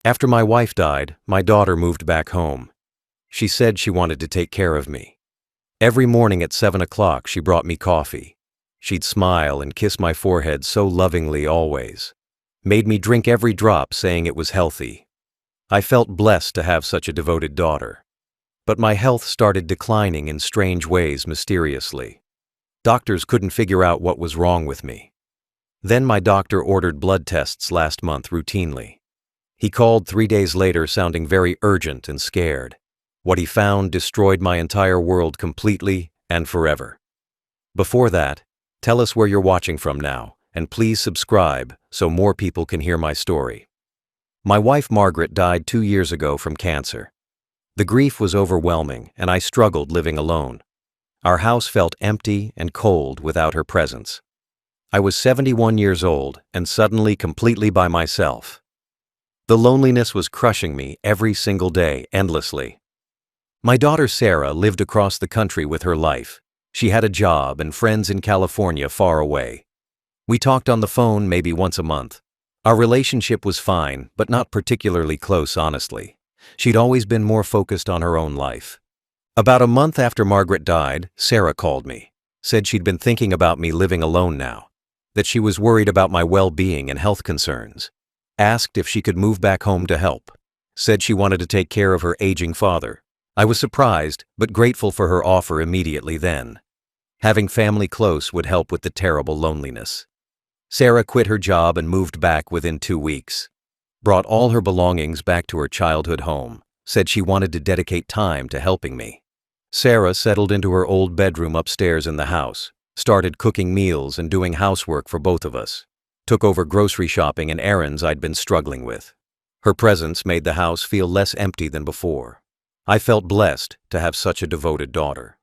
After my wife died, my daughter moved back home. She said she wanted to take care of me. Every morning at 7 o'clock she brought me coffee. She'd smile and kiss my forehead so lovingly always. Made me drink every drop, saying it was healthy. I felt blessed to have such a devoted daughter. But my health started declining in strange ways mysteriously. Doctors couldn't figure out what was wrong with me. Then my doctor ordered blood tests last month routinely. He called 3 days later sounding very urgent and scared. What he found destroyed my entire world completely and forever. Before that, tell us where you're watching from now, and please subscribe so more people can hear my story. My wife Margaret died 2 years ago from cancer. The grief was overwhelming, and I struggled living alone. Our house felt empty and cold without her presence. I was 71 years old and suddenly completely by myself. The loneliness was crushing me every single day, endlessly. My daughter Sarah lived across the country with her life. She had a job and friends in California far away. We talked on the phone maybe once a month. Our relationship was fine, but not particularly close, honestly. She'd always been more focused on her own life. About a month after Margaret died, Sarah called me. Said she'd been thinking about me living alone now. That she was worried about my well-being and health concerns. Asked if she could move back home to help. Said she wanted to take care of her aging father. I was surprised, but grateful for her offer immediately then. Having family close would help with the terrible loneliness. Sarah quit her job and moved back within 2 weeks. Brought all her belongings back to her childhood home. Said she wanted to dedicate time to helping me. Sarah settled into her old bedroom upstairs in the house. Started cooking meals and doing housework for both of us. Took over grocery shopping and errands I'd been struggling with. Her presence made the house feel less empty than before. I felt blessed to have such a devoted daughter.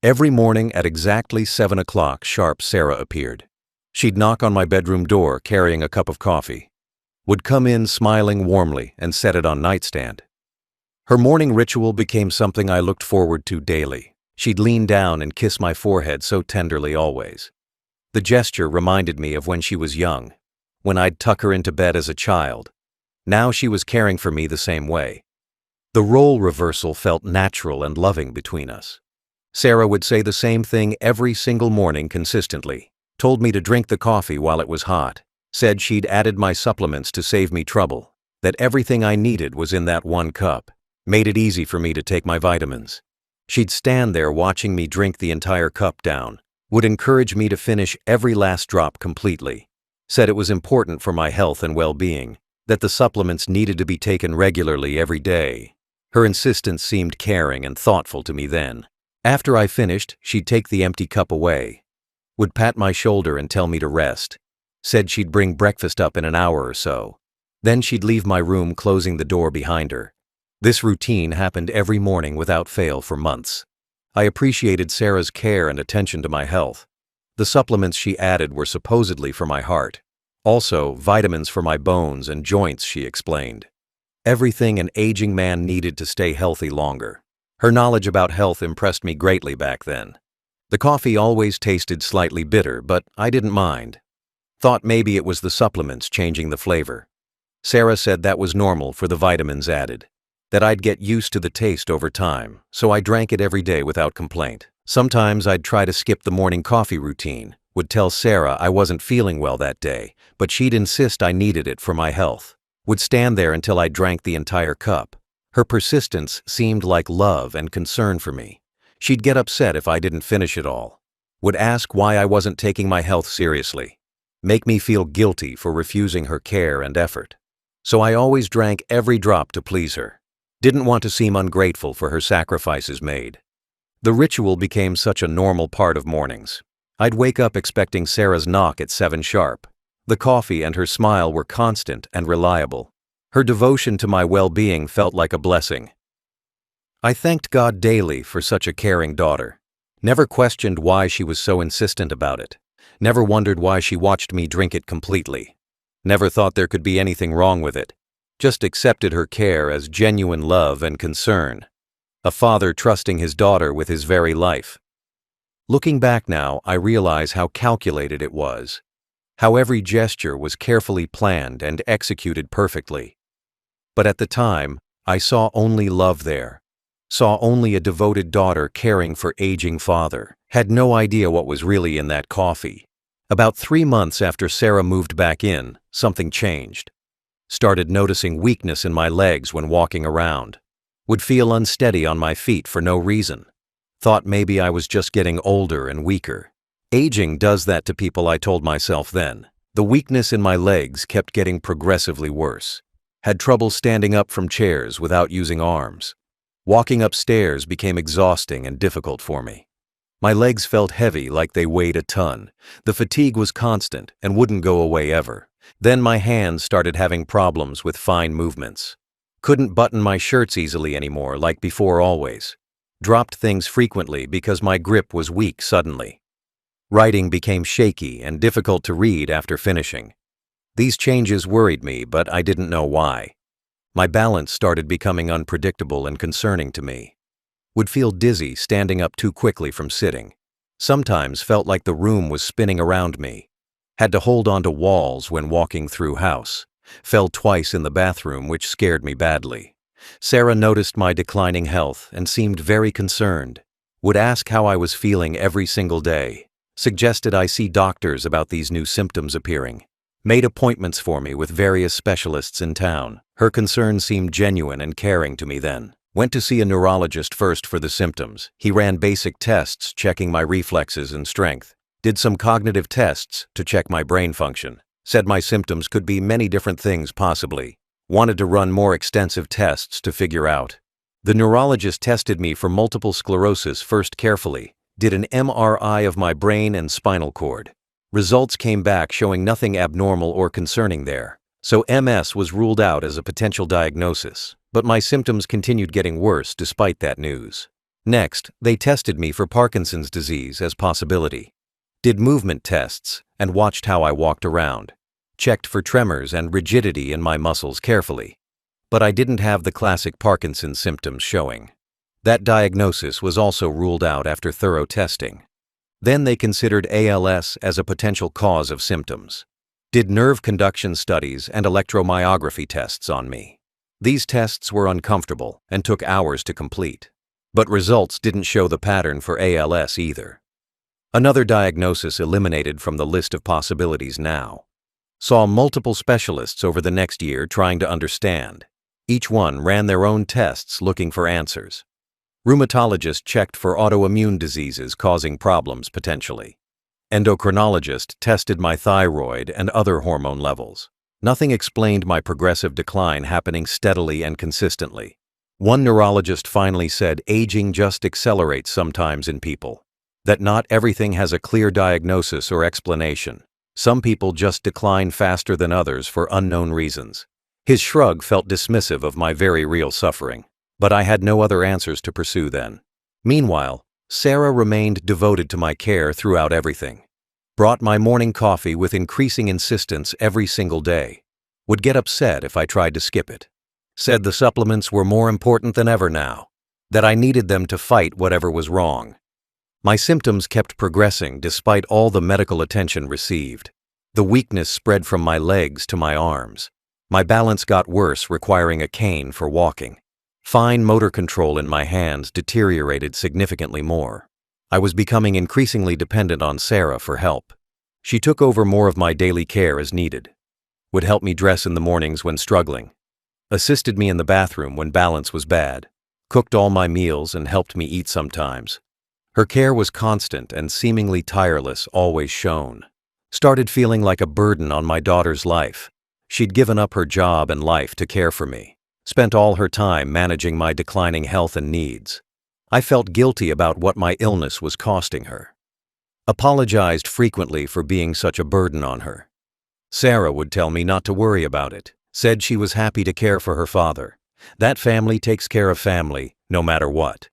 Every morning at exactly 7 o'clock sharp, Sarah appeared. She'd knock on my bedroom door carrying a cup of coffee. Would come in smiling warmly and set it on nightstand. Her morning ritual became something I looked forward to daily. She'd lean down and kiss my forehead so tenderly always. The gesture reminded me of when she was young, when I'd tuck her into bed as a child. Now she was caring for me the same way. The role reversal felt natural and loving between us. Sarah would say the same thing every single morning consistently. Told me to drink the coffee while it was hot. Said she'd added my supplements to save me trouble. That everything I needed was in that one cup. Made it easy for me to take my vitamins. She'd stand there watching me drink the entire cup down. Would encourage me to finish every last drop completely. Said it was important for my health and well-being. That the supplements needed to be taken regularly every day. Her insistence seemed caring and thoughtful to me then. After I finished, she'd take the empty cup away. Would pat my shoulder and tell me to rest. Said she'd bring breakfast up in an hour or so. Then she'd leave my room, closing the door behind her. This routine happened every morning without fail for months. I appreciated Sarah's care and attention to my health. The supplements she added were supposedly for my heart. Also, vitamins for my bones and joints, she explained. Everything an aging man needed to stay healthy longer. Her knowledge about health impressed me greatly back then. The coffee always tasted slightly bitter, but I didn't mind. Thought maybe it was the supplements changing the flavor. Sarah said that was normal for the vitamins added. That I'd get used to the taste over time, so I drank it every day without complaint. Sometimes I'd try to skip the morning coffee routine. Would tell Sarah I wasn't feeling well that day, but she'd insist I needed it for my health. Would stand there until I drank the entire cup. Her persistence seemed like love and concern for me. She'd get upset if I didn't finish it all. Would ask why I wasn't taking my health seriously. Make me feel guilty for refusing her care and effort. So I always drank every drop to please her. Didn't want to seem ungrateful for her sacrifices made. The ritual became such a normal part of mornings. I'd wake up expecting Sarah's knock at 7 sharp. The coffee and her smile were constant and reliable. Her devotion to my well-being felt like a blessing. I thanked God daily for such a caring daughter. Never questioned why she was so insistent about it. Never wondered why she watched me drink it completely. Never thought there could be anything wrong with it. Just accepted her care as genuine love and concern. A father trusting his daughter with his very life. Looking back now, I realize how calculated it was. how every gesture was carefully planned and executed perfectly. But at the time, I saw only love there. Saw only a devoted daughter caring for aging father. Had no idea what was really in that coffee. About 3 months after Sarah moved back in, something changed. Started noticing weakness in my legs when walking around. Would feel unsteady on my feet for no reason. Thought maybe I was just getting older and weaker. Aging does that to people, I told myself then. The weakness in my legs kept getting progressively worse. Had trouble standing up from chairs without using arms. Walking upstairs became exhausting and difficult for me. My legs felt heavy, like they weighed a ton. The fatigue was constant and wouldn't go away ever. Then my hands started having problems with fine movements. Couldn't button my shirts easily anymore like before always. Dropped things frequently because my grip was weak suddenly. Writing became shaky and difficult to read after finishing. These changes worried me, but I didn't know why. My balance started becoming unpredictable and concerning to me. Would feel dizzy standing up too quickly from sitting. Sometimes felt like the room was spinning around me. Had to hold onto walls when walking through house. Fell twice in the bathroom, which scared me badly. Sarah noticed my declining health and seemed very concerned. Would ask how I was feeling every single day. Suggested I see doctors about these new symptoms appearing. Made appointments for me with various specialists in town. Her concern seemed genuine and caring to me then. Went to see a neurologist first for the symptoms. He ran basic tests checking my reflexes and strength. Did some cognitive tests to check my brain function. Said my symptoms could be many different things possibly. Wanted to run more extensive tests to figure out. The neurologist tested me for multiple sclerosis first carefully. Did an MRI of my brain and spinal cord. Results came back showing nothing abnormal or concerning there. So MS was ruled out as a potential diagnosis, but my symptoms continued getting worse despite that news. Next, they tested me for Parkinson's disease as possibility. Did movement tests and watched how I walked around. Checked for tremors and rigidity in my muscles carefully. But I didn't have the classic Parkinson's symptoms showing. That diagnosis was also ruled out after thorough testing. Then they considered ALS as a potential cause of symptoms. Did nerve conduction studies and electromyography tests on me. These tests were uncomfortable and took hours to complete. But results didn't show the pattern for ALS either. Another diagnosis eliminated from the list of possibilities now. Saw multiple specialists over the next year trying to understand. Each one ran their own tests looking for answers. Rheumatologist checked for autoimmune diseases causing problems potentially. Endocrinologist tested my thyroid and other hormone levels. Nothing explained my progressive decline happening steadily and consistently. One neurologist finally said aging just accelerates sometimes in people. That not everything has a clear diagnosis or explanation. Some people just decline faster than others for unknown reasons. His shrug felt dismissive of my very real suffering. But I had no other answers to pursue then. Meanwhile, Sarah remained devoted to my care throughout everything. Brought my morning coffee with increasing insistence every single day. Would get upset if I tried to skip it. Said the supplements were more important than ever now. That I needed them to fight whatever was wrong. My symptoms kept progressing despite all the medical attention received. The weakness spread from my legs to my arms. My balance got worse, requiring a cane for walking. Fine motor control in my hands deteriorated significantly more. I was becoming increasingly dependent on Sarah for help. She took over more of my daily care as needed. Would help me dress in the mornings when struggling. Assisted me in the bathroom when balance was bad. Cooked all my meals and helped me eat sometimes. Her care was constant and seemingly tireless, always shown. Started feeling like a burden on my daughter's life. She'd given up her job and life to care for me. Spent all her time managing my declining health and needs. I felt guilty about what my illness was costing her. Apologized frequently for being such a burden on her. Sarah would tell me not to worry about it. Said she was happy to care for her father. That family takes care of family, no matter what.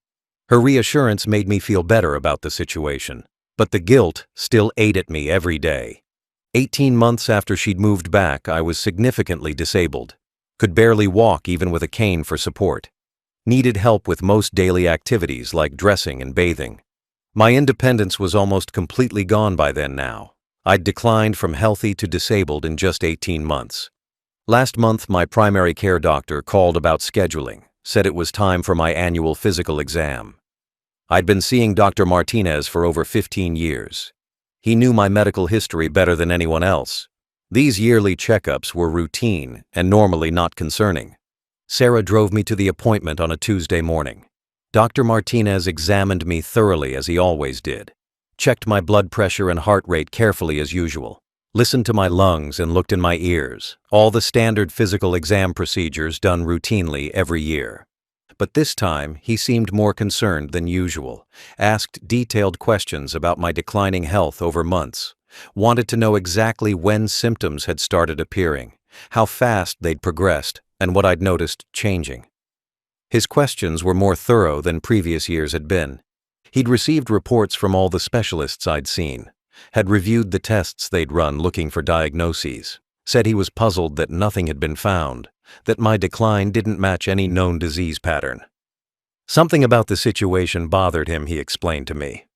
Her reassurance made me feel better about the situation, but the guilt still ate at me every day. 18 months after she'd moved back, I was significantly disabled. Could barely walk even with a cane for support. Needed help with most daily activities like dressing and bathing. My independence was almost completely gone by then now. I'd declined from healthy to disabled in just 18 months. Last month, my primary care doctor called about scheduling, said it was time for my annual physical exam. I'd been seeing Dr. Martinez for over 15 years. He knew my medical history better than anyone else. These yearly checkups were routine and normally not concerning. Sarah drove me to the appointment on a Tuesday morning. Dr. Martinez examined me thoroughly as he always did, checked my blood pressure and heart rate carefully as usual, listened to my lungs and looked in my ears, all the standard physical exam procedures done routinely every year. But this time, he seemed more concerned than usual, asked detailed questions about my declining health over months, wanted to know exactly when symptoms had started appearing, how fast they'd progressed, and what I'd noticed changing. His questions were more thorough than previous years had been. He'd received reports from all the specialists I'd seen, had reviewed the tests they'd run looking for diagnoses, said he was puzzled that nothing had been found, that my decline didn't match any known disease pattern. Something about the situation bothered him, he explained to me.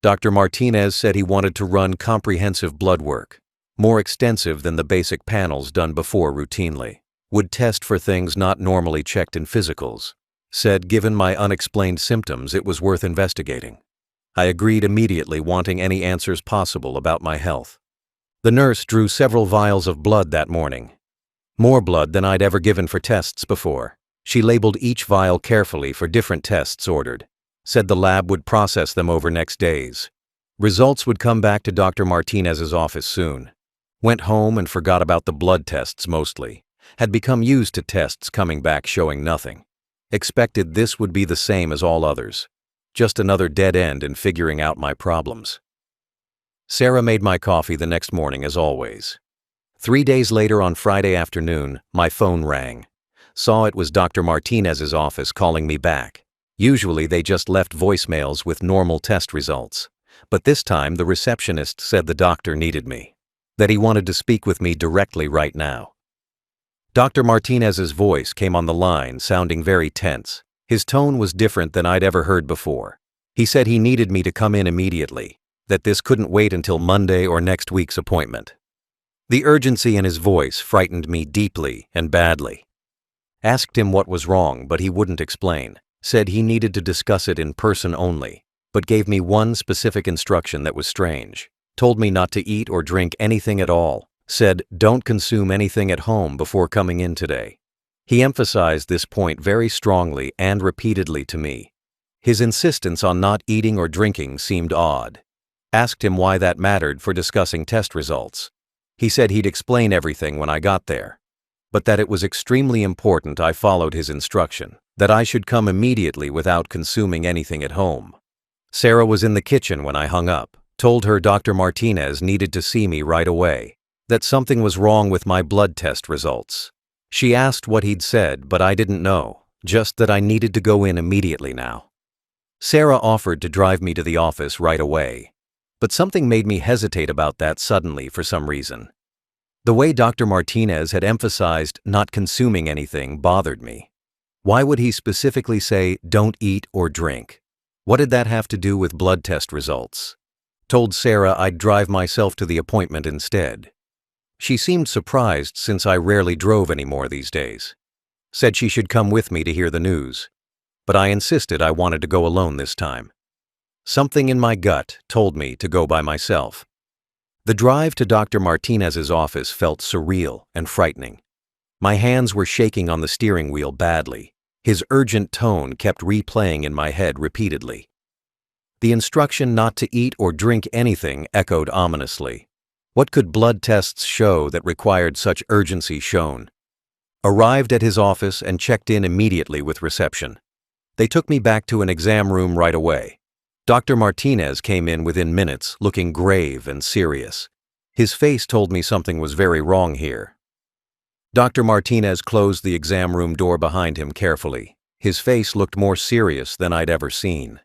Dr. Martinez said he wanted to run comprehensive blood work, more extensive than the basic panels done before routinely, would test for things not normally checked in physicals, said given my unexplained symptoms it was worth investigating. I agreed immediately, wanting any answers possible about my health. The nurse drew several vials of blood that morning. More blood than I'd ever given for tests before. She labeled each vial carefully for different tests ordered, said the lab would process them over next days. Results would come back to Dr. Martinez's office soon. Went home and forgot about the blood tests mostly. Had become used to tests coming back showing nothing. Expected this would be the same as all others. Just another dead end in figuring out my problems. Sarah made my coffee the next morning as always. 3 days later on Friday afternoon, my phone rang. Saw it was Dr. Martinez's office calling me back. Usually they just left voicemails with normal test results. But this time the receptionist said the doctor needed me, that he wanted to speak with me directly right now. Dr. Martinez's voice came on the line sounding very tense. His tone was different than I'd ever heard before. He said he needed me to come in immediately, that this couldn't wait until Monday or next week's appointment. The urgency in his voice frightened me deeply and badly. Asked him what was wrong, but he wouldn't explain. Said he needed to discuss it in person only, but gave me one specific instruction that was strange. Told me not to eat or drink anything at all. Said, don't consume anything at home before coming in today. He emphasized this point very strongly and repeatedly to me. His insistence on not eating or drinking seemed odd. Asked him why that mattered for discussing test results. He said he'd explain everything when I got there, but that it was extremely important I followed his instruction, that I should come immediately without consuming anything at home. Sarah was in the kitchen when I hung up, told her Dr. Martinez needed to see me right away, that something was wrong with my blood test results. She asked what he'd said, but I didn't know, just that I needed to go in immediately now. Sarah offered to drive me to the office right away, but something made me hesitate about that suddenly for some reason. The way Dr. Martinez had emphasized not consuming anything bothered me. Why would he specifically say, don't eat or drink? What did that have to do with blood test results? Told Sarah I'd drive myself to the appointment instead. She seemed surprised since I rarely drove anymore these days. Said she should come with me to hear the news, but I insisted I wanted to go alone this time. Something in my gut told me to go by myself. The drive to Dr. Martinez's office felt surreal and frightening. My hands were shaking on the steering wheel badly. His urgent tone kept replaying in my head repeatedly. The instruction not to eat or drink anything echoed ominously. What could blood tests show that required such urgency shown? Arrived at his office and checked in immediately with reception. They took me back to an exam room right away. Dr. Martinez came in within minutes, looking grave and serious. His face told me something was very wrong here. Dr. Martinez closed the exam room door behind him carefully. His face looked more serious than I'd ever seen.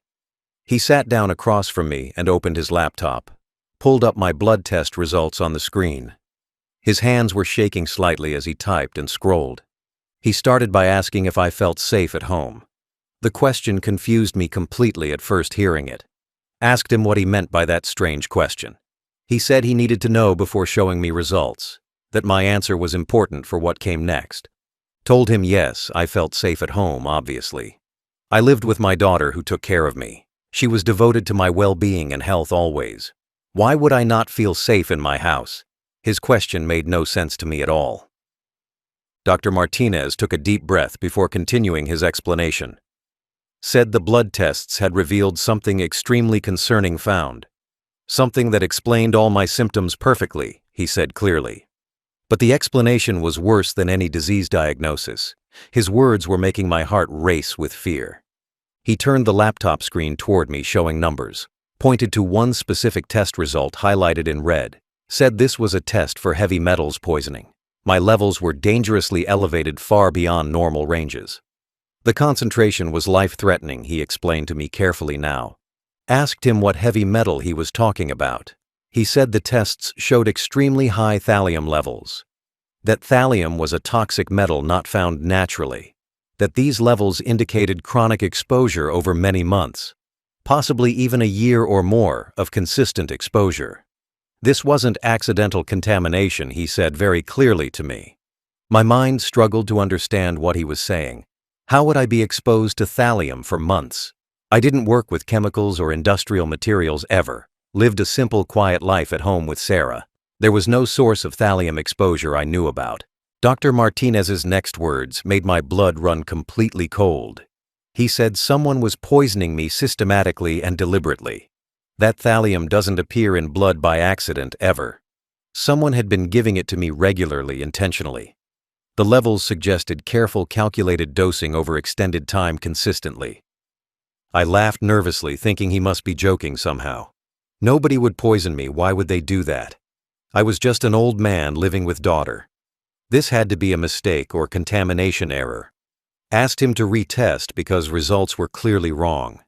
He sat down across from me and opened his laptop, pulled up my blood test results on the screen. His hands were shaking slightly as he typed and scrolled. He started by asking if I felt safe at home. The question confused me completely at first hearing it. Asked him what he meant by that strange question. He said he needed to know before showing me results, that my answer was important for what came next. Told him yes, I felt safe at home, obviously. I lived with my daughter who took care of me. She was devoted to my well-being and health always. Why would I not feel safe in my house? His question made no sense to me at all. Dr. Martinez took a deep breath before continuing his explanation. Said the blood tests had revealed something extremely concerning found. Something that explained all my symptoms perfectly, he said clearly. But the explanation was worse than any disease diagnosis. His words were making my heart race with fear. He turned the laptop screen toward me, showing numbers, pointed to one specific test result highlighted in red, said this was a test for heavy metals poisoning. My levels were dangerously elevated far beyond normal ranges. The concentration was life-threatening, he explained to me carefully now. Asked him what heavy metal he was talking about. He said the tests showed extremely high thallium levels. That thallium was a toxic metal not found naturally. That these levels indicated chronic exposure over many months, possibly even a year or more of consistent exposure. This wasn't accidental contamination, he said very clearly to me. My mind struggled to understand what he was saying. How would I be exposed to thallium for months? I didn't work with chemicals or industrial materials ever. Lived a simple, quiet life at home with Sarah. There was no source of thallium exposure I knew about. Dr. Martinez's next words made my blood run completely cold. He said someone was poisoning me systematically and deliberately. That thallium doesn't appear in blood by accident ever. Someone had been giving it to me regularly, intentionally. The levels suggested careful, calculated dosing over extended time consistently. I laughed nervously, thinking he must be joking somehow. Nobody would poison me, why would they do that? I was just an old man living with daughter. This had to be a mistake or contamination error. Asked him to retest because results were clearly wrong.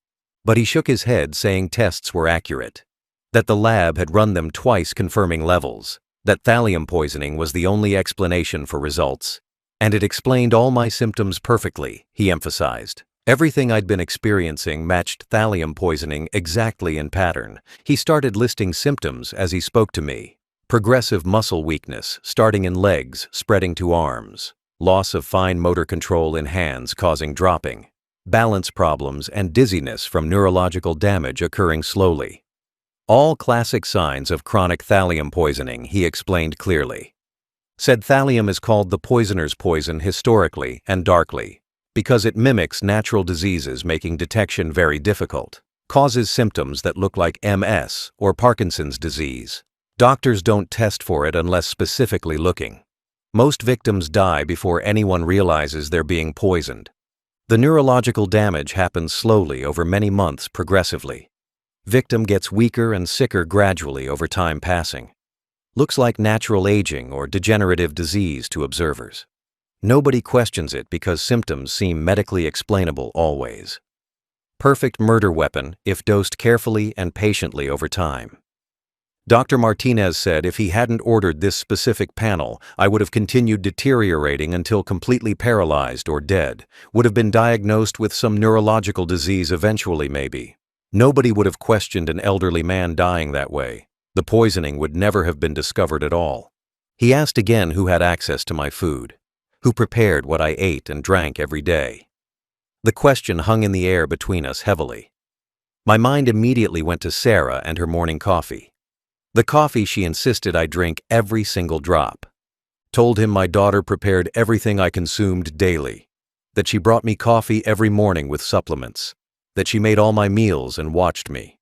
But he shook his head, saying tests were accurate. That the lab had run them twice, confirming levels. That thallium poisoning was the only explanation for results. And it explained all my symptoms perfectly, he emphasized. Everything I'd been experiencing matched thallium poisoning exactly in pattern. He started listing symptoms as he spoke to me. Progressive muscle weakness, starting in legs, spreading to arms. Loss of fine motor control in hands causing dropping. Balance problems and dizziness from neurological damage occurring slowly. All classic signs of chronic thallium poisoning, he explained clearly. Said thallium is called the poisoner's poison historically and darkly, because it mimics natural diseases, making detection very difficult. Causes symptoms that look like MS or Parkinson's disease. Doctors don't test for it unless specifically looking. Most victims die before anyone realizes they're being poisoned. The neurological damage happens slowly over many months, progressively. Victim gets weaker and sicker gradually over time passing. Looks like natural aging or degenerative disease to observers. Nobody questions it because symptoms seem medically explainable always. Perfect murder weapon if dosed carefully and patiently over time. Dr. Martinez said if he hadn't ordered this specific panel, I would have continued deteriorating until completely paralyzed or dead, would have been diagnosed with some neurological disease eventually maybe. Nobody would have questioned an elderly man dying that way. The poisoning would never have been discovered at all. He asked again who had access to my food, who prepared what I ate and drank every day. The question hung in the air between us heavily. My mind immediately went to Sarah and her morning coffee. The coffee she insisted I drink every single drop. Told him my daughter prepared everything I consumed daily. That she brought me coffee every morning with supplements. That she made all my meals and watched me.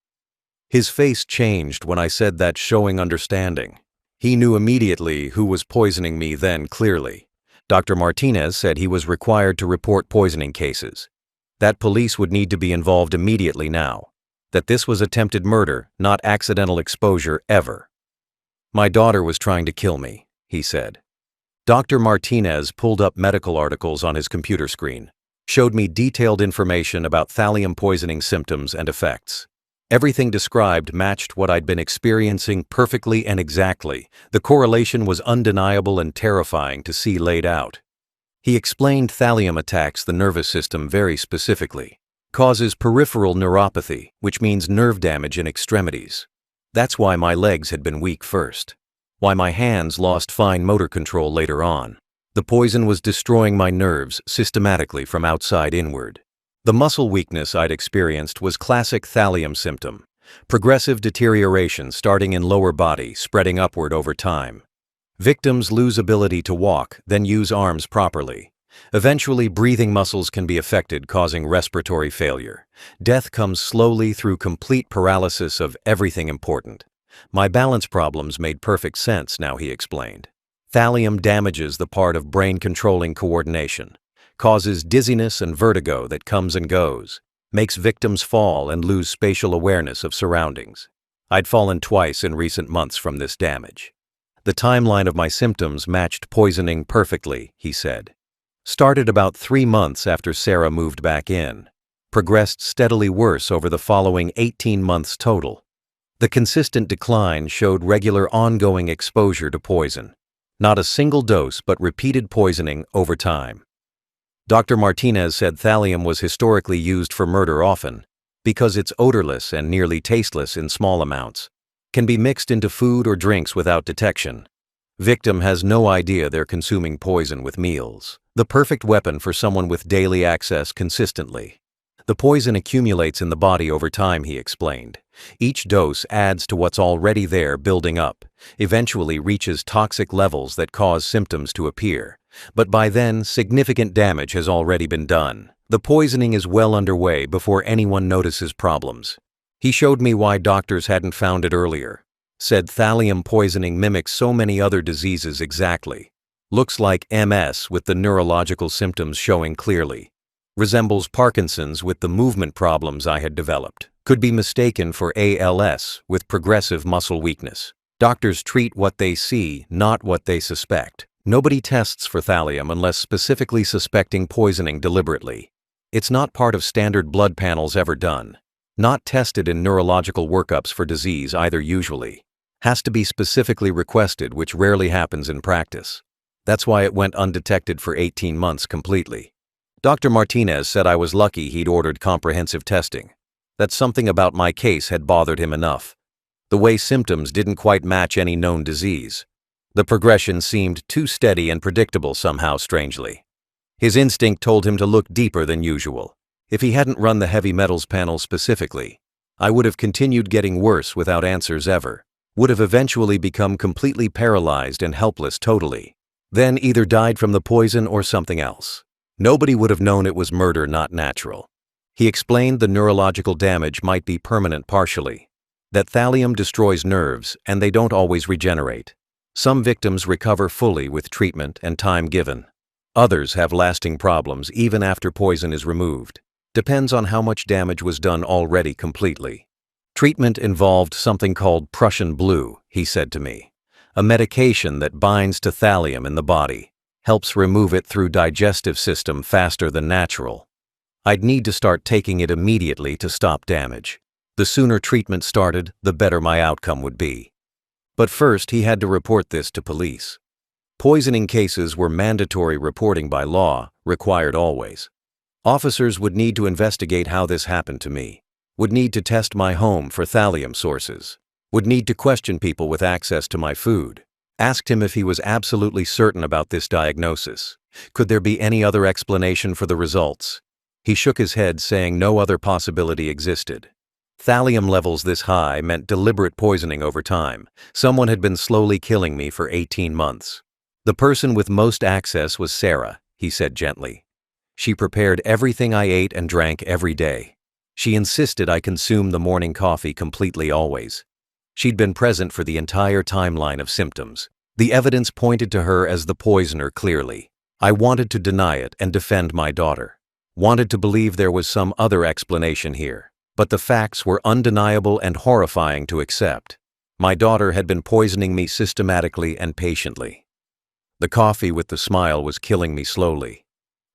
His face changed when I said that, showing understanding. He knew immediately who was poisoning me then, clearly. Dr. Martinez said he was required to report poisoning cases. That police would need to be involved immediately now. That this was attempted murder, not accidental exposure ever. My daughter was trying to kill me, he said. Dr. Martinez pulled up medical articles on his computer screen, showed me detailed information about thallium poisoning symptoms and effects. Everything described matched what I'd been experiencing perfectly and exactly. The correlation was undeniable and terrifying to see laid out. He explained thallium attacks the nervous system very specifically. Causes peripheral neuropathy, which means nerve damage in extremities. That's why my legs had been weak first. Why my hands lost fine motor control later on. The poison was destroying my nerves systematically from outside inward. The muscle weakness I'd experienced was classic thallium symptom. Progressive deterioration starting in lower body, spreading upward over time. Victims lose ability to walk, then use arms properly. Eventually, breathing muscles can be affected, causing respiratory failure. Death comes slowly through complete paralysis of everything important. My balance problems made perfect sense now, he explained. Thallium damages the part of brain controlling coordination, causes dizziness and vertigo that comes and goes, makes victims fall and lose spatial awareness of surroundings. I'd fallen twice in recent months from this damage. The timeline of my symptoms matched poisoning perfectly, he said. Started about 3 months after Sarah moved back in. Progressed steadily worse over the following 18 months total. The consistent decline showed regular ongoing exposure to poison. Not a single dose, but repeated poisoning over time. Dr. Martinez said thallium was historically used for murder often, because it's odorless and nearly tasteless in small amounts. Can be mixed into food or drinks without detection. Victim has no idea they're consuming poison with meals. The perfect weapon for someone with daily access consistently. The poison accumulates in the body over time, he explained. Each dose adds to what's already there, building up, eventually reaches toxic levels that cause symptoms to appear. But by then, significant damage has already been done. The poisoning is well underway before anyone notices problems. He showed me why doctors hadn't found it earlier. Said thallium poisoning mimics so many other diseases exactly. Looks like MS with the neurological symptoms showing clearly. Resembles Parkinson's with the movement problems I had developed. Could be mistaken for ALS with progressive muscle weakness. Doctors treat what they see, not what they suspect. Nobody tests for thallium unless specifically suspecting poisoning deliberately. It's not part of standard blood panels ever done. Not tested in neurological workups for disease either usually. Has to be specifically requested, which rarely happens in practice. That's why it went undetected for 18 months completely. Dr. Martinez said I was lucky he'd ordered comprehensive testing. That something about my case had bothered him enough. The way symptoms didn't quite match any known disease. The progression seemed too steady and predictable somehow, strangely. His instinct told him to look deeper than usual. If he hadn't run the heavy metals panel specifically, I would have continued getting worse without answers ever. Would have eventually become completely paralyzed and helpless totally. Then either died from the poison or something else. Nobody would have known it was murder, not natural. He explained the neurological damage might be permanent partially. That thallium destroys nerves and they don't always regenerate. Some victims recover fully with treatment and time given. Others have lasting problems even after poison is removed. Depends on how much damage was done already completely. Treatment involved something called Prussian blue, he said to me. A medication that binds to thallium in the body. Helps remove it through digestive system faster than natural. I'd need to start taking it immediately to stop damage. The sooner treatment started, the better my outcome would be. But first, he had to report this to police. Poisoning cases were mandatory reporting by law, required always. Officers would need to investigate how this happened to me. Would need to test my home for thallium sources. Would need to question people with access to my food. Asked him if he was absolutely certain about this diagnosis. Could there be any other explanation for the results? He shook his head, saying no other possibility existed. Thallium levels this high meant deliberate poisoning over time. Someone had been slowly killing me for 18 months. The person with most access was Sarah, he said gently. She prepared everything I ate and drank every day. She insisted I consume the morning coffee completely always. She'd been present for the entire timeline of symptoms. The evidence pointed to her as the poisoner clearly. I wanted to deny it and defend my daughter. Wanted to believe there was some other explanation here. But the facts were undeniable and horrifying to accept. My daughter had been poisoning me systematically and patiently. The coffee with the smile was killing me slowly.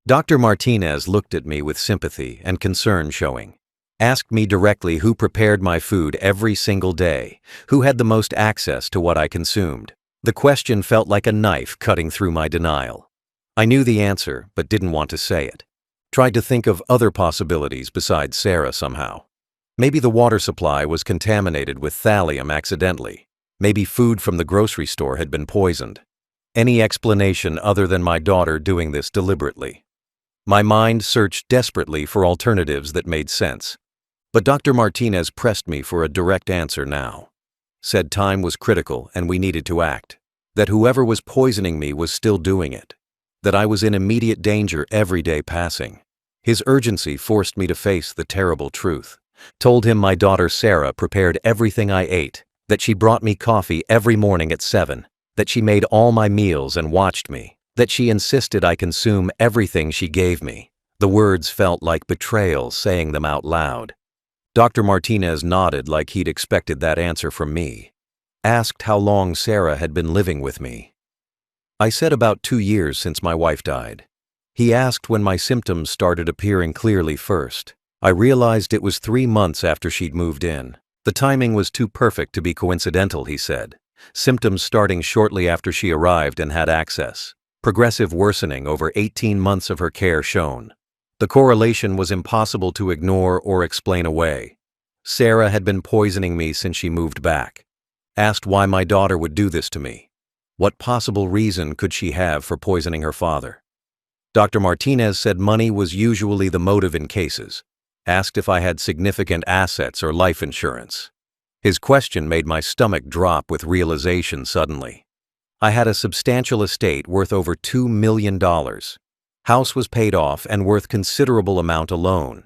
Dr. Martinez looked at me with sympathy and concern showing. Asked me directly who prepared my food every single day, who had the most access to what I consumed. The question felt like a knife cutting through my denial. I knew the answer, but didn't want to say it. Tried to think of other possibilities besides Sarah somehow. Maybe the water supply was contaminated with thallium accidentally. Maybe food from the grocery store had been poisoned. Any explanation other than my daughter doing this deliberately. My mind searched desperately for alternatives that made sense. But Dr. Martinez pressed me for a direct answer now. Said time was critical and we needed to act. That whoever was poisoning me was still doing it. That I was in immediate danger every day passing. His urgency forced me to face the terrible truth. Told him my daughter Sarah prepared everything I ate, that she brought me coffee every morning at 7, that she made all my meals and watched me, that she insisted I consume everything she gave me. The words felt like betrayal saying them out loud. Dr. Martinez nodded like he'd expected that answer from me. Asked how long Sarah had been living with me. I said about 2 years since my wife died. He asked when my symptoms started appearing clearly first. I realized it was 3 months after she'd moved in. The timing was too perfect to be coincidental, he said. Symptoms starting shortly after she arrived and had access. Progressive worsening over 18 months of her care shown. The correlation was impossible to ignore or explain away. Sarah had been poisoning me since she moved back. Asked why my daughter would do this to me. What possible reason could she have for poisoning her father? Dr. Martinez said money was usually the motive in cases. Asked if I had significant assets or life insurance. His question made my stomach drop with realization suddenly. I had a substantial estate worth over $2 million. House was paid off and worth considerable amount alone.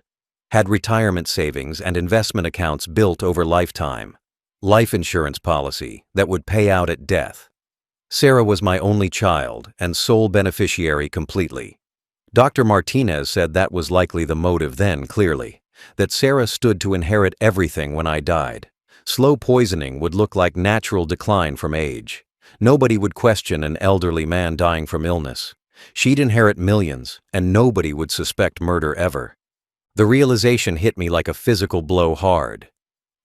Had retirement savings and investment accounts built over lifetime. Life insurance policy that would pay out at death. Sarah was my only child and sole beneficiary completely. Dr. Martinez said that was likely the motive then, clearly. That Sarah stood to inherit everything when I died. Slow poisoning would look like natural decline from age. Nobody would question an elderly man dying from illness. She'd inherit millions, and nobody would suspect murder ever. The realization hit me like a physical blow hard.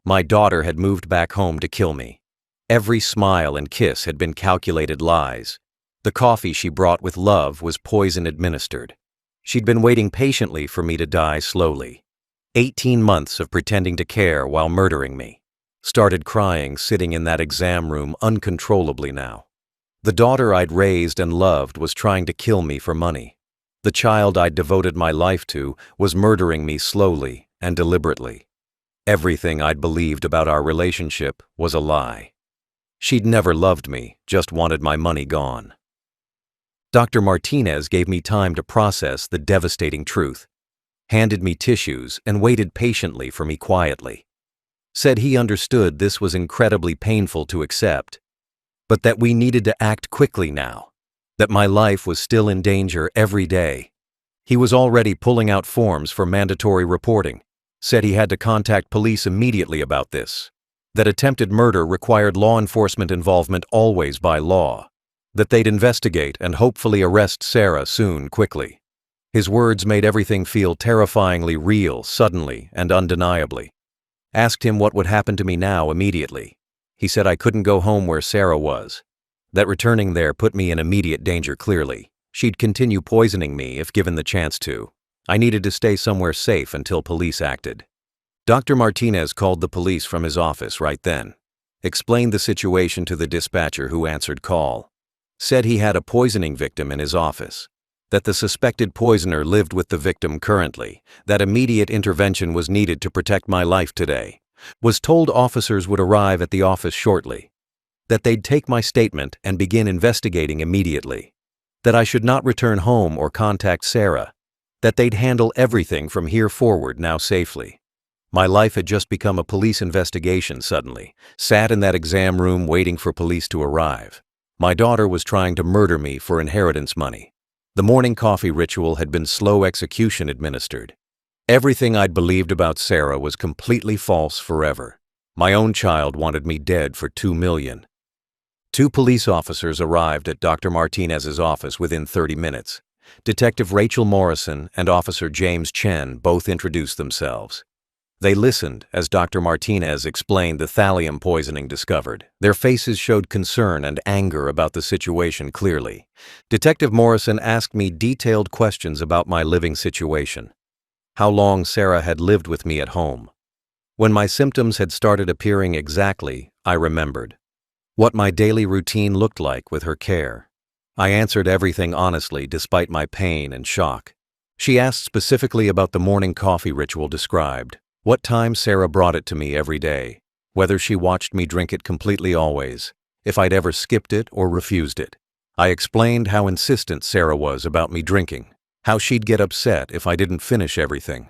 My daughter had moved back home to kill me. Every smile and kiss had been calculated lies. The coffee she brought with love was poison administered. She'd been waiting patiently for me to die slowly. 18 months of pretending to care while murdering me. Started crying sitting in that exam room uncontrollably now. The daughter I'd raised and loved was trying to kill me for money. The child I'd devoted my life to was murdering me slowly and deliberately. Everything I'd believed about our relationship was a lie. She'd never loved me, just wanted my money gone. Dr. Martinez gave me time to process the devastating truth, handed me tissues and waited patiently for me quietly. Said he understood this was incredibly painful to accept, but that we needed to act quickly now, that my life was still in danger every day. He was already pulling out forms for mandatory reporting, said he had to contact police immediately about this, that attempted murder required law enforcement involvement always by law, that they'd investigate and hopefully arrest Sarah soon quickly. His words made everything feel terrifyingly real suddenly and undeniably. Asked him what would happen to me now immediately. He said I couldn't go home where Sarah was. That returning there put me in immediate danger clearly. She'd continue poisoning me if given the chance to. I needed to stay somewhere safe until police acted. Dr. Martinez called the police from his office right then. Explained the situation to the dispatcher who answered call. Said he had a poisoning victim in his office. That the suspected poisoner lived with the victim currently, that immediate intervention was needed to protect my life today. Was told officers would arrive at the office shortly. That they'd take my statement and begin investigating immediately. That I should not return home or contact Sarah. That they'd handle everything from here forward now safely. My life had just become a police investigation suddenly. Sat in that exam room waiting for police to arrive. My daughter was trying to murder me for inheritance money. The morning coffee ritual had been slow execution administered. Everything I'd believed about Sarah was completely false forever. My own child wanted me dead for $2 million. 2 police officers arrived at Dr. Martinez's office within 30 minutes. Detective Rachel Morrison and Officer James Chen both introduced themselves. They listened as Dr. Martinez explained the thallium poisoning discovered. Their faces showed concern and anger about the situation clearly. Detective Morrison asked me detailed questions about my living situation. How long Sarah had lived with me at home. When my symptoms had started appearing exactly, I remembered what my daily routine looked like with her care. I answered everything honestly despite my pain and shock. She asked specifically about the morning coffee ritual described, what time Sarah brought it to me every day, whether she watched me drink it completely always, if I'd ever skipped it or refused it. I explained how insistent Sarah was about me drinking, how she'd get upset if I didn't finish everything.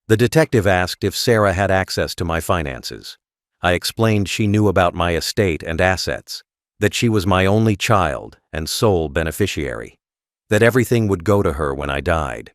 The detective asked if Sarah had access to my finances. I explained she knew about my estate and assets, that she was my only child and sole beneficiary, that everything would go to her when I died.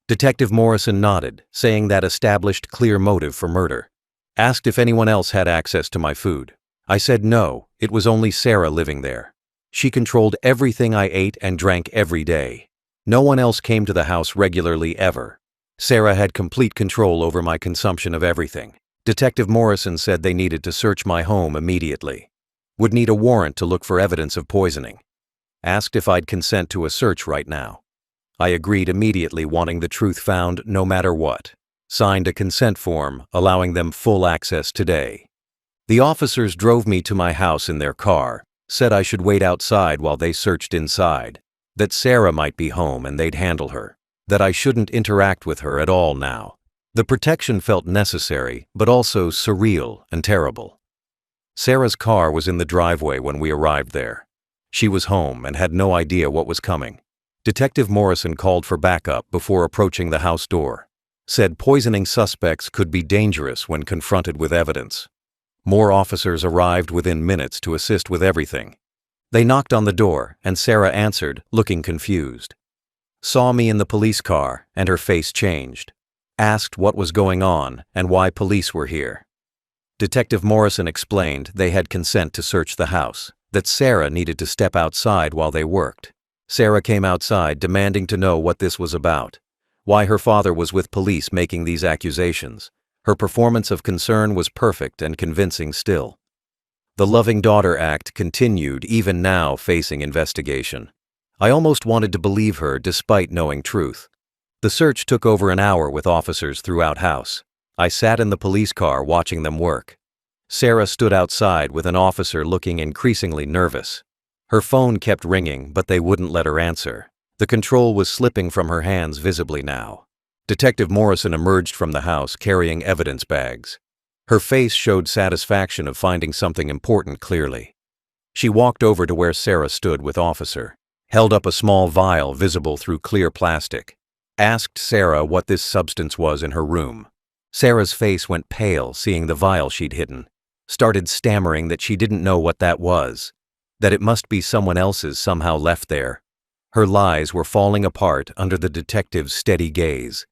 Detective Morrison nodded, saying that established clear motive for murder. Asked if anyone else had access to my food. I said no, it was only Sarah living there. She controlled everything I ate and drank every day. No one else came to the house regularly ever. Sarah had complete control over my consumption of everything. Detective Morrison said they needed to search my home immediately. Would need a warrant to look for evidence of poisoning. Asked if I'd consent to a search right now. I agreed immediately, wanting the truth found no matter what. Signed a consent form allowing them full access today. The officers drove me to my house in their car, said I should wait outside while they searched inside, that Sarah might be home and they'd handle her, that I shouldn't interact with her at all now. The protection felt necessary, but also surreal and terrible. Sarah's car was in the driveway when we arrived there. She was home and had no idea what was coming. Detective Morrison called for backup before approaching the house door. Said poisoning suspects could be dangerous when confronted with evidence. More officers arrived within minutes to assist with everything. They knocked on the door, and Sarah answered, looking confused. Saw me in the police car, and her face changed. Asked what was going on and why police were here. Detective Morrison explained they had consent to search the house, that Sarah needed to step outside while they worked. Sarah came outside demanding to know what this was about, why her father was with police making these accusations. Her performance of concern was perfect and convincing still. The loving daughter act continued even now facing investigation. I almost wanted to believe her despite knowing truth. The search took over an hour with officers throughout house. I sat in the police car watching them work. Sarah stood outside with an officer looking increasingly nervous. Her phone kept ringing, but they wouldn't let her answer. The control was slipping from her hands visibly now. Detective Morrison emerged from the house carrying evidence bags. Her face showed satisfaction of finding something important clearly. She walked over to where Sarah stood with officer, held up a small vial visible through clear plastic, asked Sarah what this substance was in her room. Sarah's face went pale seeing the vial she'd hidden, started stammering that she didn't know what that was, that it must be someone else's somehow left there. Her lies were falling apart under the detective's steady gaze.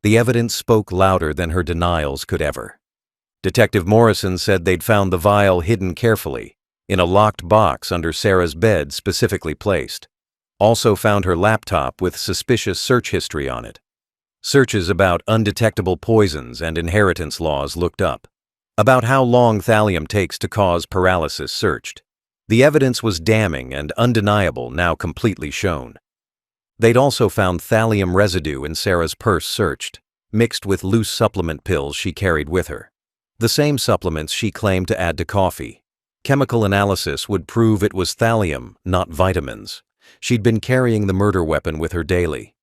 The evidence spoke louder than her denials could ever. Detective Morrison said they'd found the vial hidden carefully, in a locked box under Sarah's bed specifically placed. Also found her laptop with suspicious search history on it. Searches about undetectable poisons and inheritance laws looked up. About how long thallium takes to cause paralysis searched. The evidence was damning and undeniable, now completely shown. They'd also found thallium residue in Sarah's purse searched, mixed with loose supplement pills she carried with her. The same supplements she claimed to add to coffee. Chemical analysis would prove it was thallium, not vitamins. She'd been carrying the murder weapon with her daily.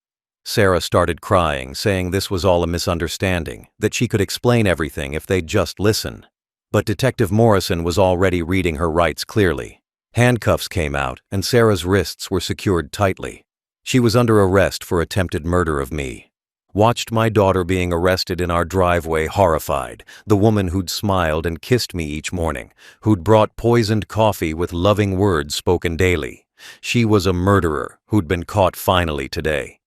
Sarah started crying, saying this was all a misunderstanding, that she could explain everything if they'd just listen. But Detective Morrison was already reading her rights clearly. Handcuffs came out, and Sarah's wrists were secured tightly. She was under arrest for attempted murder of me. Watched my daughter being arrested in our driveway horrified, the woman who'd smiled and kissed me each morning, who'd brought poisoned coffee with loving words spoken daily. She was a murderer who'd been caught finally today.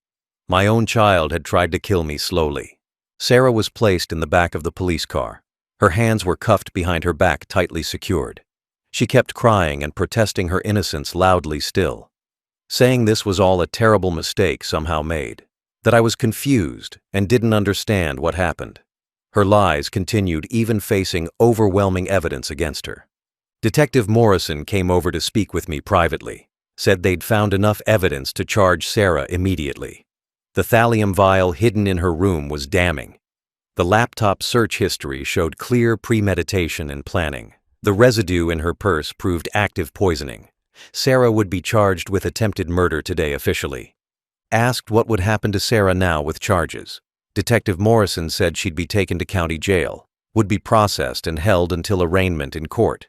My own child had tried to kill me slowly. Sarah was placed in the back of the police car. Her hands were cuffed behind her back, tightly secured. She kept crying and protesting her innocence loudly still, saying this was all a terrible mistake somehow made, that I was confused and didn't understand what happened. Her lies continued even facing overwhelming evidence against her. Detective Morrison came over to speak with me privately, said they'd found enough evidence to charge Sarah immediately. The thallium vial hidden in her room was damning. The laptop search history showed clear premeditation and planning. The residue in her purse proved active poisoning. Sarah would be charged with attempted murder today officially. Asked what would happen to Sarah now with charges, Detective Morrison said she'd be taken to county jail, would be processed and held until arraignment in court.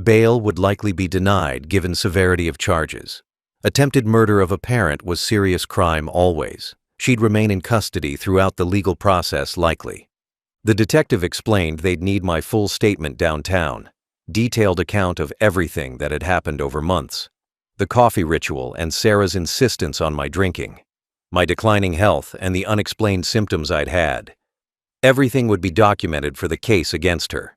Bail would likely be denied given severity of charges. Attempted murder of a parent was serious crime always. She'd remain in custody throughout the legal process likely. The detective explained they'd need my full statement downtown, detailed account of everything that had happened over months. The coffee ritual and Sarah's insistence on my drinking. My declining health and the unexplained symptoms I'd had. Everything would be documented for the case against her.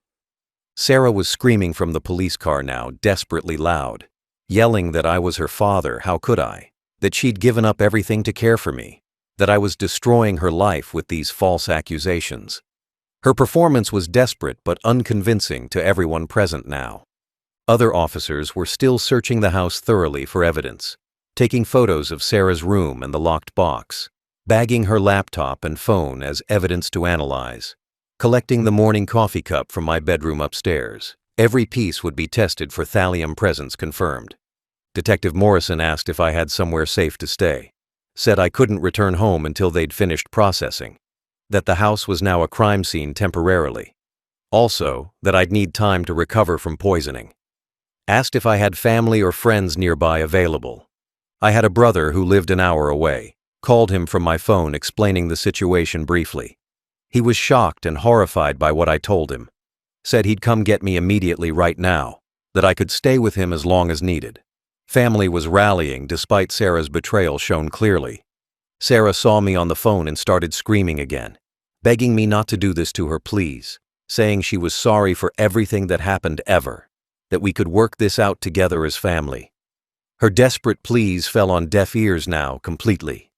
Sarah was screaming from the police car now, desperately loud, yelling that I was her father, how could I? That she'd given up everything to care for me, that I was destroying her life with these false accusations. Her performance was desperate but unconvincing to everyone present now. Other officers were still searching the house thoroughly for evidence, taking photos of Sarah's room and the locked box, bagging her laptop and phone as evidence to analyze, collecting the morning coffee cup from my bedroom upstairs. Every piece would be tested for thallium presence confirmed. Detective Morrison asked if I had somewhere safe to stay. Said I couldn't return home until they'd finished processing. That the house was now a crime scene temporarily. Also, that I'd need time to recover from poisoning. Asked if I had family or friends nearby available. I had a brother who lived an hour away. Called him from my phone explaining the situation briefly. He was shocked and horrified by what I told him. Said he'd come get me immediately right now, that I could stay with him as long as needed. Family was rallying despite Sarah's betrayal shown clearly. Sarah saw me on the phone and started screaming again, begging me not to do this to her, please, saying she was sorry for everything that happened ever, that we could work this out together as family. Her desperate pleas fell on deaf ears now completely.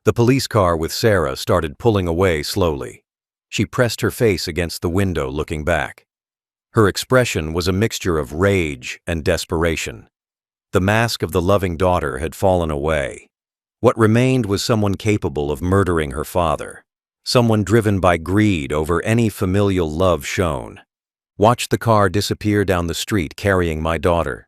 The police car with Sarah started pulling away slowly. She pressed her face against the window looking back. Her expression was a mixture of rage and desperation. The mask of the loving daughter had fallen away. What remained was someone capable of murdering her father, someone driven by greed over any familial love shown. Watched the car disappear down the street carrying my daughter,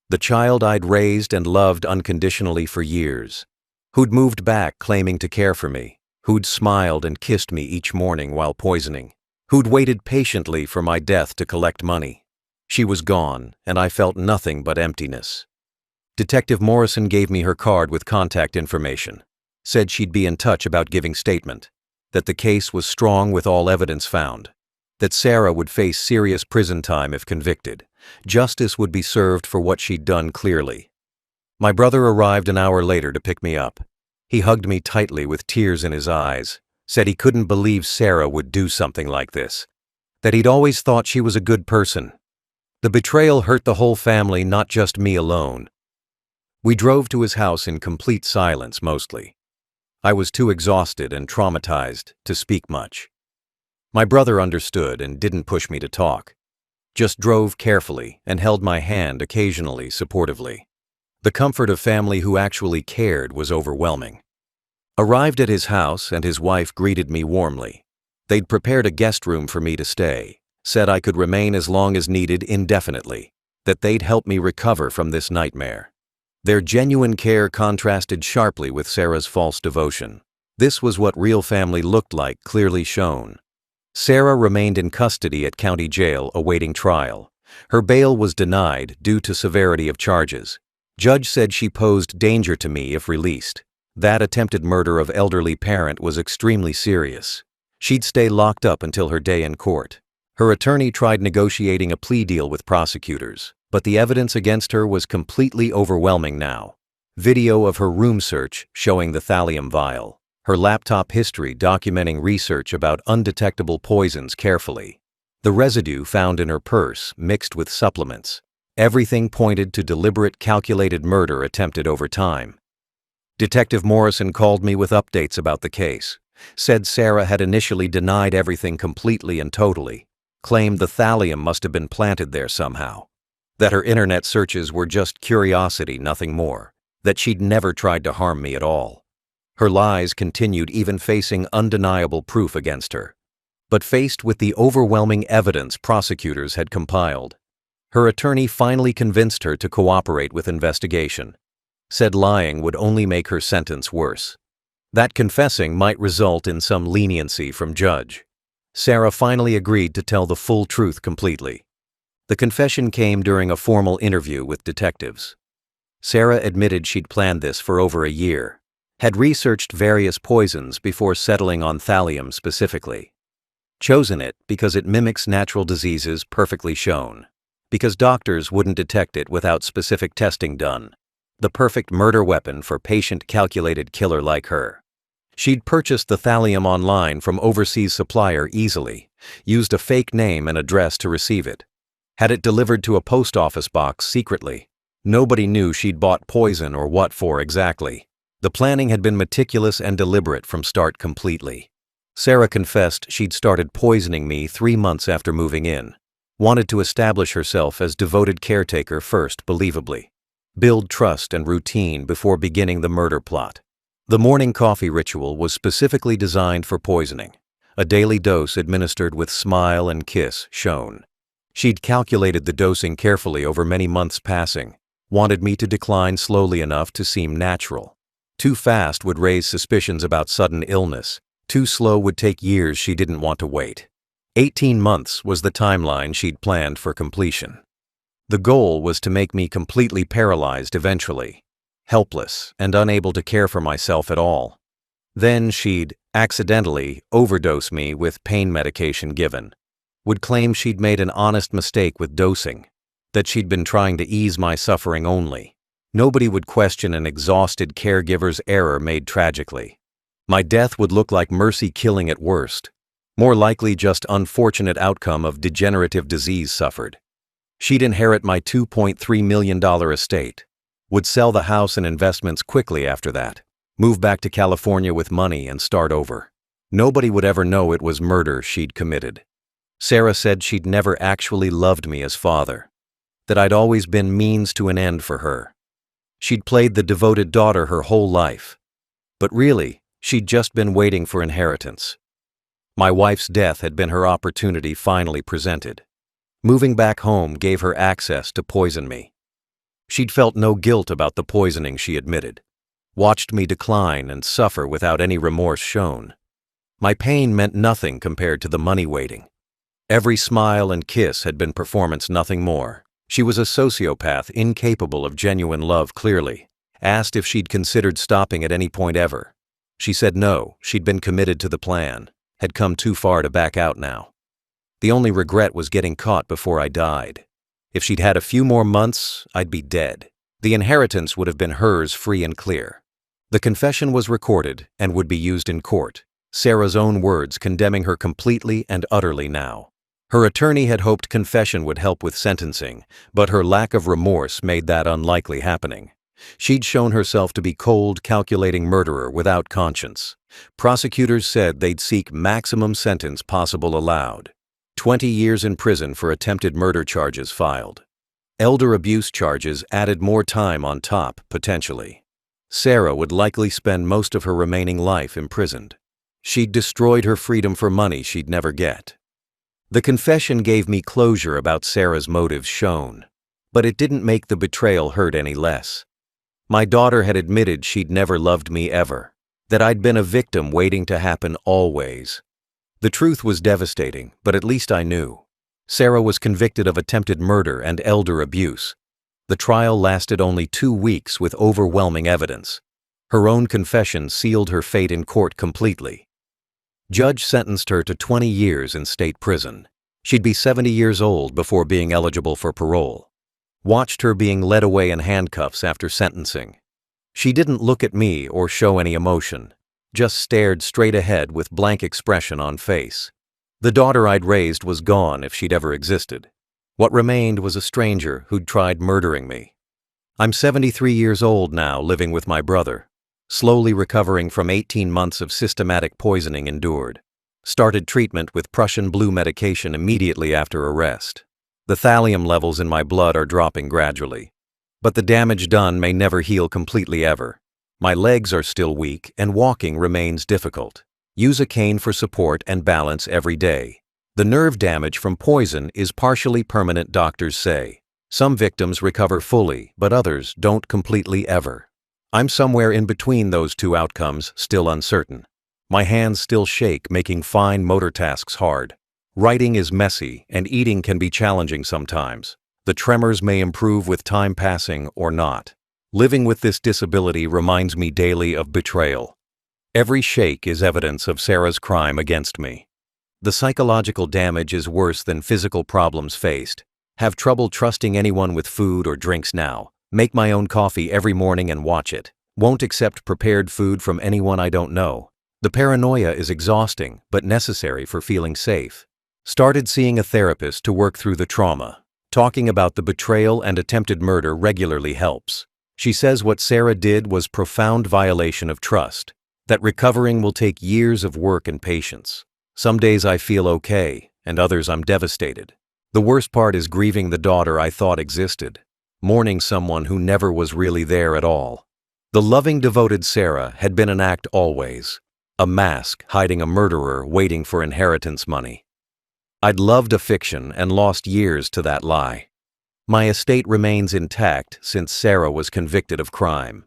the child I'd raised and loved unconditionally for years, who'd moved back claiming to care for me, who'd smiled and kissed me each morning while poisoning, who'd waited patiently for my death to collect money. She was gone, and I felt nothing but emptiness. Detective Morrison gave me her card with contact information, said she'd be in touch about giving statement, that the case was strong with all evidence found, that Sarah would face serious prison time if convicted. Justice would be served for what she'd done clearly. My brother arrived an hour later to pick me up. He hugged me tightly with tears in his eyes, said he couldn't believe Sarah would do something like this, that he'd always thought she was a good person. The betrayal hurt the whole family, not just me alone. We drove to his house in complete silence mostly. I was too exhausted and traumatized to speak much. My brother understood and didn't push me to talk, just drove carefully and held my hand occasionally supportively. The comfort of family who actually cared was overwhelming. Arrived at his house and his wife greeted me warmly. They'd prepared a guest room for me to stay, said I could remain as long as needed indefinitely, that they'd help me recover from this nightmare. Their genuine care contrasted sharply with Sarah's false devotion. This was what real family looked like, clearly shown. Sarah remained in custody at county jail awaiting trial. Her bail was denied due to severity of charges. Judge said she posed danger to me if released. That attempted murder of elderly parent was extremely serious. She'd stay locked up until her day in court. Her attorney tried negotiating a plea deal with prosecutors, but the evidence against her was completely overwhelming now. Video of her room search showing the thallium vial. Her laptop history documenting research about undetectable poisons carefully. The residue found in her purse mixed with supplements. Everything pointed to deliberate, calculated murder attempted over time. Detective Morrison called me with updates about the case. Said Sarah had initially denied everything completely and totally. Claimed the thallium must have been planted there somehow. That her internet searches were just curiosity, nothing more. That she'd never tried to harm me at all. Her lies continued even facing undeniable proof against her. But faced with the overwhelming evidence prosecutors had compiled, her attorney finally convinced her to cooperate with investigation. Said lying would only make her sentence worse. That confessing might result in some leniency from judge. Sarah finally agreed to tell the full truth completely. The confession came during a formal interview with detectives. Sarah admitted she'd planned this for over a year, had researched various poisons before settling on thallium specifically. Chosen it because it mimics natural diseases perfectly shown, because doctors wouldn't detect it without specific testing done. The perfect murder weapon for patient-calculated killer like her. She'd purchased the thallium online from overseas supplier easily, used a fake name and address to receive it. Had it delivered to a post office box secretly. Nobody knew she'd bought poison or what for exactly. The planning had been meticulous and deliberate from start completely. Sarah confessed she'd started poisoning me 3 months after moving in. Wanted to establish herself as devoted caretaker first, believably. Build trust and routine before beginning the murder plot. The morning coffee ritual was specifically designed for poisoning. A daily dose administered with smile and kiss shown. She'd calculated the dosing carefully over many months passing. Wanted me to decline slowly enough to seem natural. Too fast would raise suspicions about sudden illness. Too slow would take years she didn't want to wait. 18 months was the timeline she'd planned for completion. The goal was to make me completely paralyzed eventually, helpless and unable to care for myself at all. Then she'd accidentally overdose me with pain medication given. Would claim she'd made an honest mistake with dosing, that she'd been trying to ease my suffering only. Nobody would question an exhausted caregiver's error made tragically. My death would look like mercy killing at worst, more likely just unfortunate outcome of degenerative disease suffered. She'd inherit my $2.3 million estate, would sell the house and investments quickly after that, move back to California with money and start over. Nobody would ever know it was murder she'd committed. Sarah said she'd never actually loved me as father, that I'd always been means to an end for her. She'd played the devoted daughter her whole life, but really, she'd just been waiting for inheritance. My wife's death had been her opportunity finally presented. Moving back home gave her access to poison me. She'd felt no guilt about the poisoning she admitted. Watched me decline and suffer without any remorse shown. My pain meant nothing compared to the money waiting. Every smile and kiss had been performance, nothing more. She was a sociopath incapable of genuine love clearly. Asked if she'd considered stopping at any point ever. She said no, she'd been committed to the plan. Had come too far to back out now. The only regret was getting caught before I died. If she'd had a few more months, I'd be dead. The inheritance would have been hers free and clear. The confession was recorded and would be used in court. Sarah's own words condemning her completely and utterly now. Her attorney had hoped confession would help with sentencing, but her lack of remorse made that unlikely happening. She'd shown herself to be cold, calculating murderer without conscience. Prosecutors said they'd seek maximum sentence possible allowed. 20 years in prison for attempted murder charges filed. Elder abuse charges added more time on top, potentially. Sarah would likely spend most of her remaining life imprisoned. She'd destroyed her freedom for money she'd never get. The confession gave me closure about Sarah's motives shown, but it didn't make the betrayal hurt any less. My daughter had admitted she'd never loved me ever, that I'd been a victim waiting to happen always. The truth was devastating, but at least I knew. Sarah was convicted of attempted murder and elder abuse. The trial lasted only 2 weeks with overwhelming evidence. Her own confession sealed her fate in court completely. Judge sentenced her to 20 years in state prison. She'd be 70 years old before being eligible for parole. Watched her being led away in handcuffs after sentencing. She didn't look at me or show any emotion, just stared straight ahead with blank expression on face. The daughter I'd raised was gone if she'd ever existed. What remained was a stranger who'd tried murdering me. I'm 73 years old now, living with my brother, slowly recovering from 18 months of systematic poisoning endured. Started treatment with Prussian blue medication immediately after arrest. The thallium levels in my blood are dropping gradually. But the damage done may never heal completely ever. My legs are still weak and walking remains difficult. Use a cane for support and balance every day. The nerve damage from poison is partially permanent, doctors say. Some victims recover fully, but others don't completely ever. I'm somewhere in between those two outcomes, still uncertain. My hands still shake, making fine motor tasks hard. Writing is messy, and eating can be challenging sometimes. The tremors may improve with time passing or not. Living with this disability reminds me daily of betrayal. Every shake is evidence of Sarah's crime against me. The psychological damage is worse than physical problems faced. Have trouble trusting anyone with food or drinks now. Make my own coffee every morning and watch it. Won't accept prepared food from anyone I don't know. The paranoia is exhausting, but necessary for feeling safe. Started seeing a therapist to work through the trauma. Talking about the betrayal and attempted murder regularly helps. She says what Sarah did was profound violation of trust. That recovering will take years of work and patience. Some days I feel okay, and others I'm devastated. The worst part is grieving the daughter I thought existed. Mourning someone who never was really there at all. The loving, devoted Sarah had been an act always. A mask hiding a murderer waiting for inheritance money. I'd loved a fiction and lost years to that lie. My estate remains intact since Sarah was convicted of crime.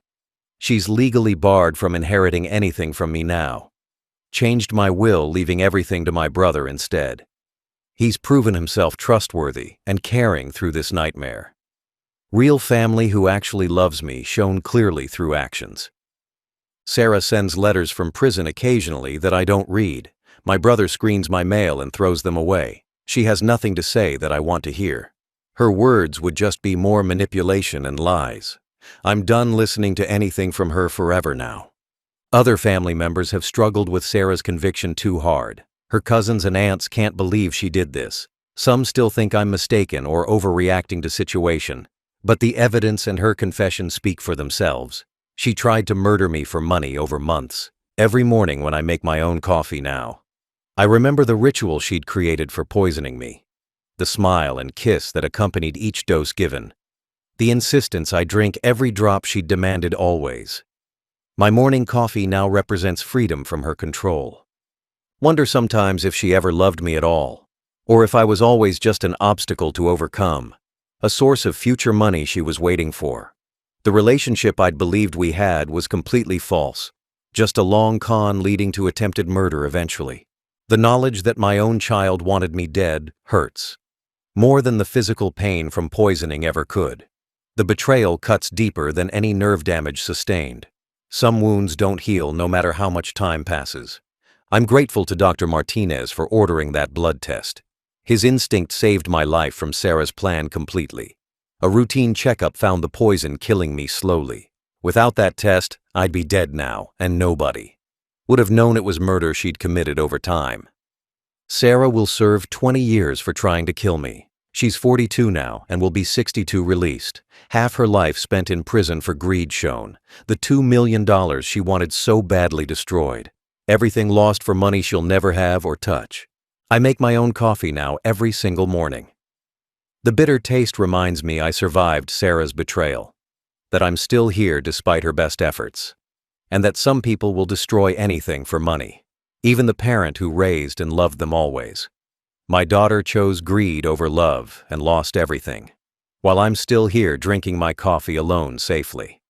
She's legally barred from inheriting anything from me now. Changed my will, leaving everything to my brother instead. He's proven himself trustworthy and caring through this nightmare. Real family who actually loves me, shown clearly through actions. Sarah sends letters from prison occasionally that I don't read. My brother screens my mail and throws them away. She has nothing to say that I want to hear. Her words would just be more manipulation and lies. I'm done listening to anything from her forever now. Other family members have struggled with Sarah's conviction too hard. Her cousins and aunts can't believe she did this. Some still think I'm mistaken or overreacting to situation. But the evidence and her confession speak for themselves. She tried to murder me for money over months. Every morning when I make my own coffee now. I remember the ritual she'd created for poisoning me. The smile and kiss that accompanied each dose given. The insistence I drink every drop she'd demanded always. My morning coffee now represents freedom from her control. Wonder sometimes if she ever loved me at all, or if I was always just an obstacle to overcome, a source of future money she was waiting for. The relationship I'd believed we had was completely false, just a long con leading to attempted murder eventually. The knowledge that my own child wanted me dead hurts, more than the physical pain from poisoning ever could. The betrayal cuts deeper than any nerve damage sustained. Some wounds don't heal no matter how much time passes. I'm grateful to Dr. Martinez for ordering that blood test. His instinct saved my life from Sarah's plan completely. A routine checkup found the poison killing me slowly. Without that test, I'd be dead now, and nobody would have known it was murder she'd committed over time. Sarah will serve 20 years for trying to kill me. She's 42 now and will be 62 released. Half her life spent in prison for greed shown. The $2 million she wanted so badly destroyed. Everything lost for money she'll never have or touch. I make my own coffee now every single morning. The bitter taste reminds me I survived Sarah's betrayal. That I'm still here despite her best efforts. And that some people will destroy anything for money. Even the parent who raised and loved them always. My daughter chose greed over love and lost everything. While I'm still here drinking my coffee alone safely.